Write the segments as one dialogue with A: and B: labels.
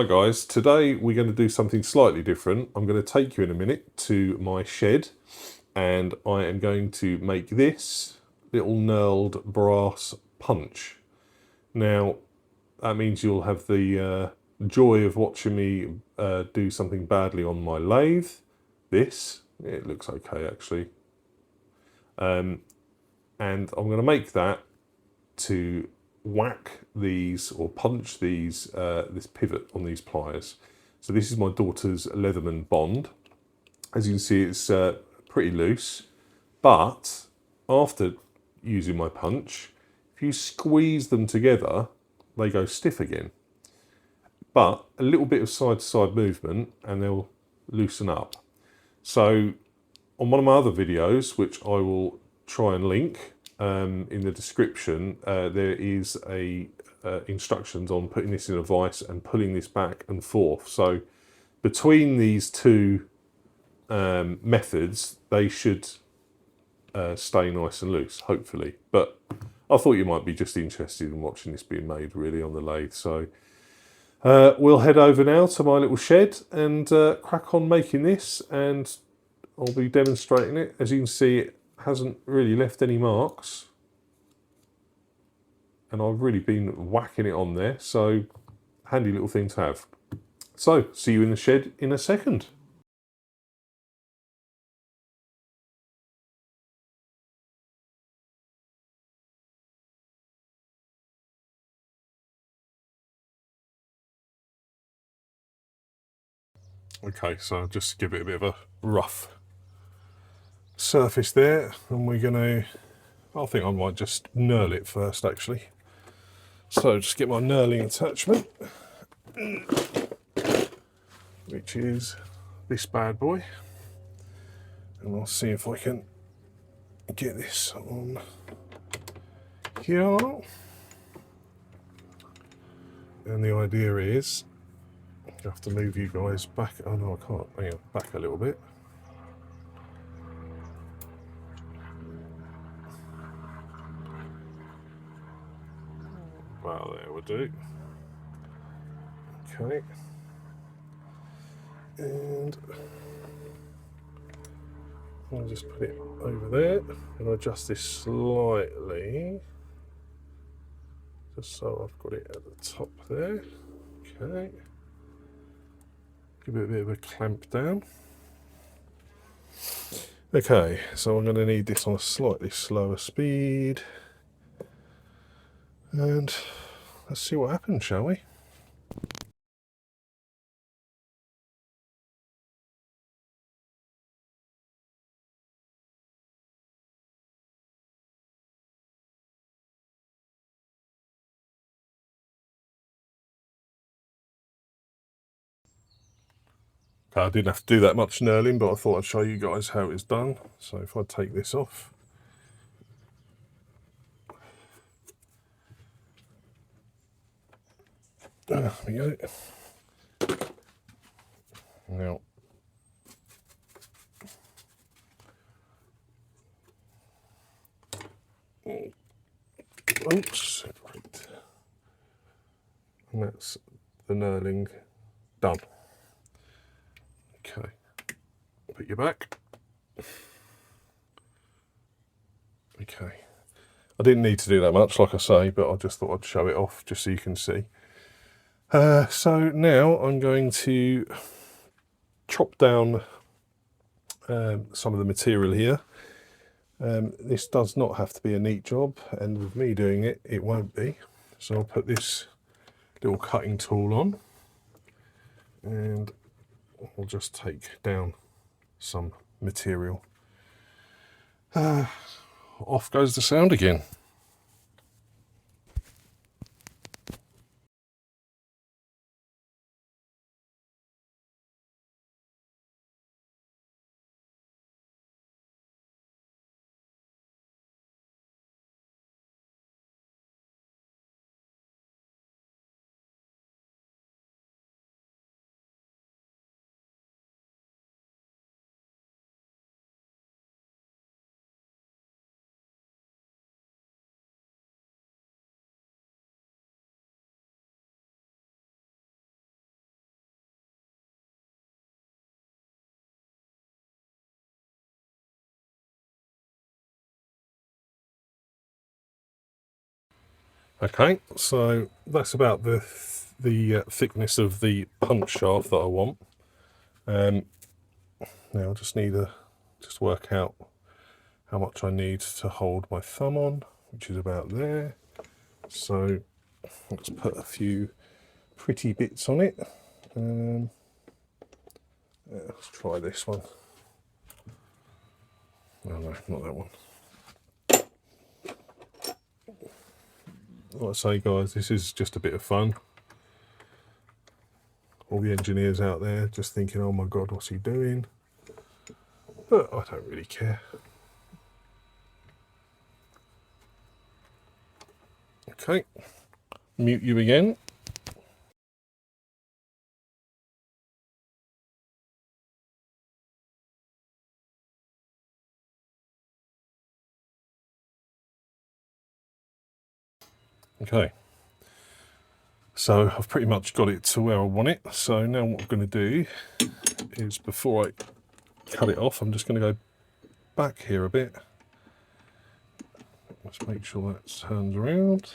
A: Hi guys, today we're going to do something slightly different. I'm going to take you in a minute to my shed and I am going to make this little knurled brass punch. Now that means you'll have the joy of watching me do something badly on my lathe. It looks okay actually. And I'm going to make that to whack these or punch these this pivot on these pliers. So this is my daughter's Leatherman Bond. As you can see, it's pretty loose, but after using my punch, if you squeeze them together, they go stiff again. But a little bit of side-to-side movement and they'll loosen up. So on one of my other videos, which I will try and link in the description, there is instructions on putting this in a vise and pulling this back and forth. So between these two methods, they should stay nice and loose, hopefully. But I thought you might be just interested in watching this being made really on the lathe. So we'll head over now to my little shed and crack on making this, and I'll be demonstrating it. As you can see, it hasn't really left any marks. And I've really been whacking it on there, so handy little thing to have. So, see you in the shed in a second. Okay, so just give it a bit of a rough surface there, and we're gonna, I think I might just knurl it first actually. So just get my knurling attachment, which is this bad boy, and I'll see if I can get this on here. And the idea is, I have to move you guys back. Oh no, I can't. Hang on, back a little bit. Well, there we do. Okay. And I'll just put it over there and adjust this slightly, just so I've got it at the top there. Okay. Give it a bit of a clamp down. Okay, so I'm going to need this on a slightly slower speed. And let's see what happens, shall we? Okay, I didn't have to do that much knurling, but I thought I'd show you guys how it's done. So if I take this off, there we go. Now, oops, right. And that's the knurling done. Okay, put you back. Okay, I didn't need to do that much, like I say, but I just thought I'd show it off just so you can see. So now I'm going to chop down some of the material here. This does not have to be a neat job, and with me doing it, it won't be. So I'll put this little cutting tool on and I'll just take down some material. Off goes the sound again. Okay, so that's about the thickness of the punch shaft that I want. Now I just need to work out how much I need to hold my thumb on, which is about there. So let's put a few pretty bits on it. Let's try this one. Oh no, not that one. Like I say, guys, this is just a bit of fun. All the engineers out there just thinking, oh my god, what's he doing? But I don't really care. Okay, mute you again. Okay, so I've pretty much got it to where I want it. So now what I'm going to do is, before I cut it off, I'm just going to go back here a bit. Let's make sure that turns around.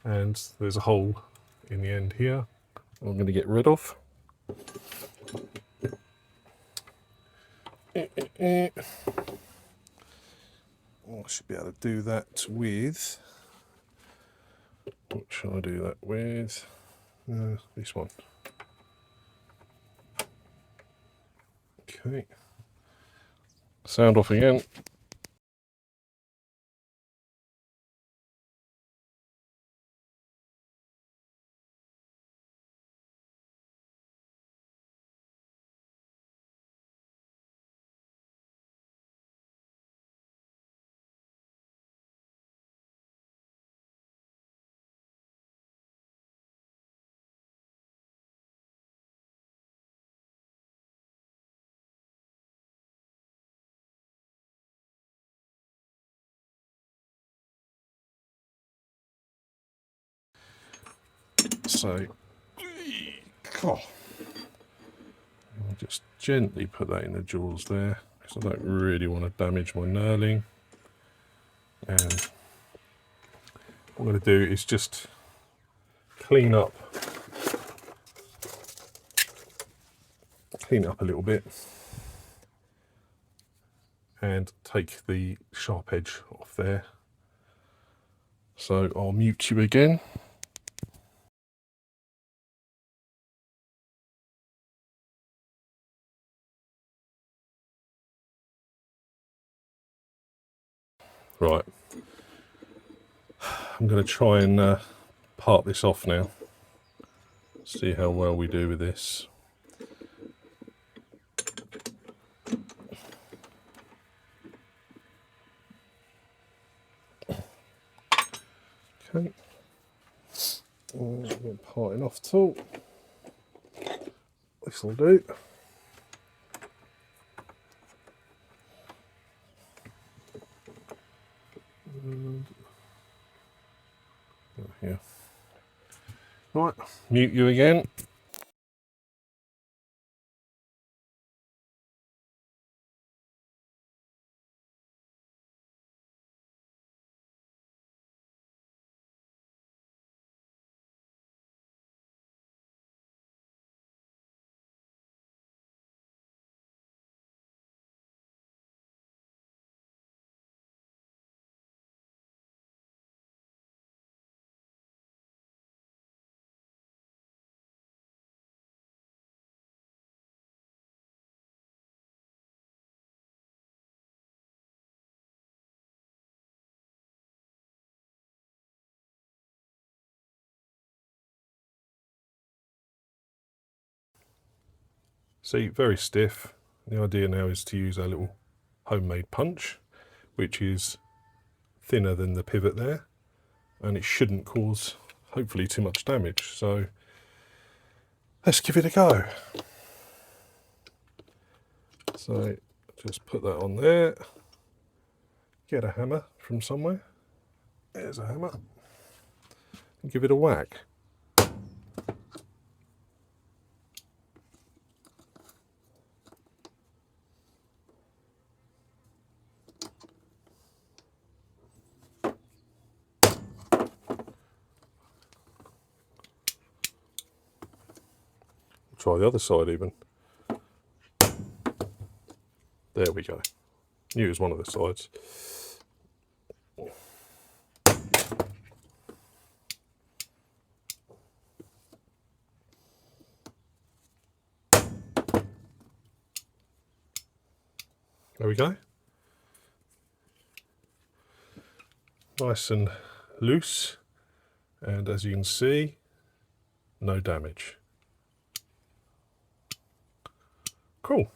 A: And there's a hole in the end here I'm going to get rid of. I should be able to do that with, what shall I do that with? This one. Okay. Sound off again. So, I'll just gently put that in the jaws there, because I don't really want to damage my knurling. And what I'm going to do is just clean up a little bit and take the sharp edge off there. So I'll mute you again. Right, I'm going to try and part this off now. See how well we do with this. Okay, parting off tool. This will do. Yeah. Right, mute you again. See, very stiff. The idea now is to use our little homemade punch, which is thinner than the pivot there, and it shouldn't cause, hopefully, too much damage. So let's give it a go. So just put that on there, get a hammer from somewhere, there's a hammer, and give it a whack. try the other side even. There we go. Knew it was one of the sides. There we go. Nice and loose, and as you can see, no damage. Cool.